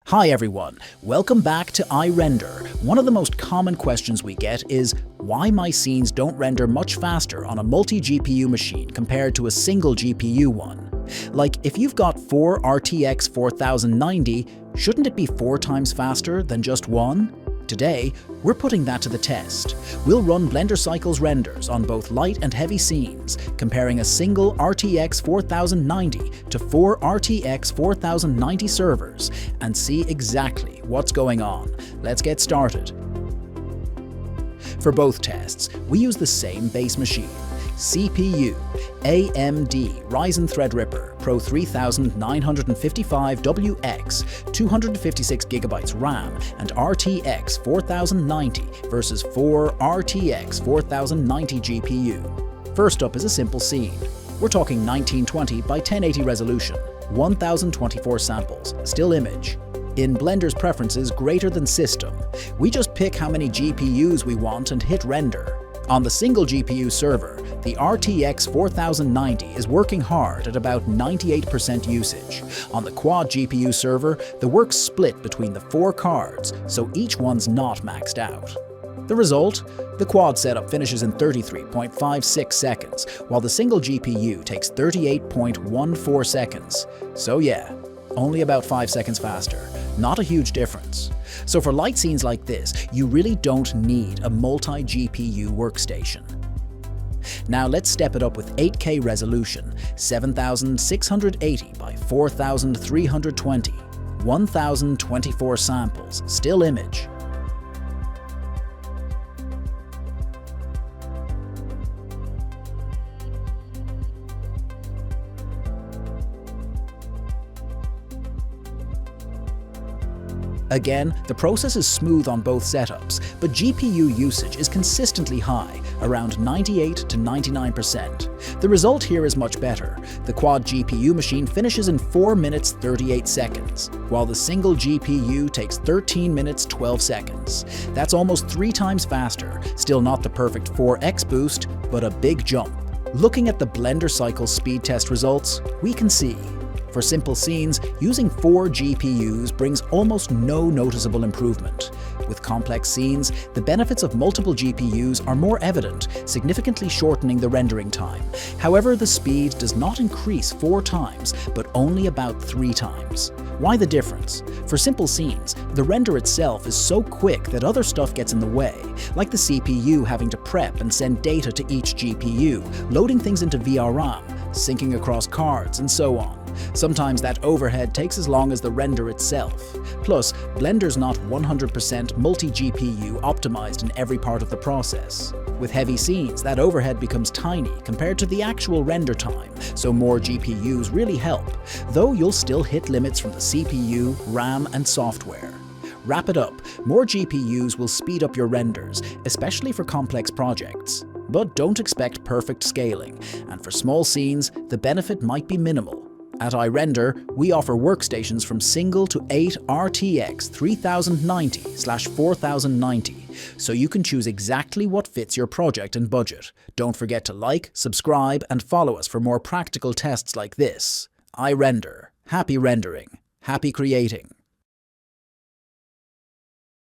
Hi everyone, welcome back to iRender. One of the most common questions we get is why my scenes don't render much faster on a multi-GPU machine compared to a single GPU one. Like, if you've got 4 RTX 4090, shouldn't it be 4 times faster than just one? Today, we're putting that to the test. We'll run Blender Cycles renders on both light and heavy scenes, comparing a single RTX 4090 to 4 RTX 4090 servers, and see exactly what's going on. Let's get started. For both tests, we use the same base machine. CPU, AMD Ryzen Threadripper PRO 3955WX, 256GB RAM, and RTX 4090 versus 4 RTX 4090 GPU. First up is a simple scene. We're talking 1920 by 1080 resolution, 1024 samples, still image. In Blender's preferences greater than system, we just pick how many GPUs we want and hit render. On the single GPU server, the RTX 4090 is working hard at about 98% usage. On the quad GPU server, the work's split between the 4 cards, so each one's not maxed out. The result? The quad setup finishes in 33.56 seconds, while the single GPU takes 38.14 seconds. So yeah, only about 5 seconds faster. Not a huge difference. So for light scenes like this, you really don't need a multi-GPU workstation. Now let's step it up with 8K resolution, 7680 by 4320, 1024 samples, still image. Again, the process is smooth on both setups, but GPU usage is consistently high, around 98 to 99%. The result here is much better. The quad GPU machine finishes in 4 minutes 38 seconds, while the single GPU takes 13 minutes 12 seconds. That's almost 3 times faster, still not the perfect 4x boost, but a big jump. Looking at the Blender Cycles speed test results, we can see for simple scenes, using 4 GPUs brings almost no noticeable improvement. With complex scenes, the benefits of multiple GPUs are more evident, significantly shortening the rendering time. However, the speed does not increase 4 times, but only about 3 times. Why the difference? For simple scenes, the render itself is so quick that other stuff gets in the way, like the CPU having to prep and send data to each GPU, loading things into VRM, syncing across cards, and so on. Sometimes that overhead takes as long as the render itself. Plus, Blender's not 100% multi-GPU optimized in every part of the process. With heavy scenes, that overhead becomes tiny compared to the actual render time, so more GPUs really help, though you'll still hit limits from the CPU, RAM, and software. Wrap it up, more GPUs will speed up your renders, especially for complex projects. But don't expect perfect scaling, and for small scenes, the benefit might be minimal. At iRender, we offer workstations from single to 8 RTX 3090/4090, so you can choose exactly what fits your project and budget. Don't forget to like, subscribe, and follow us for more practical tests like this. iRender. Happy rendering. Happy creating.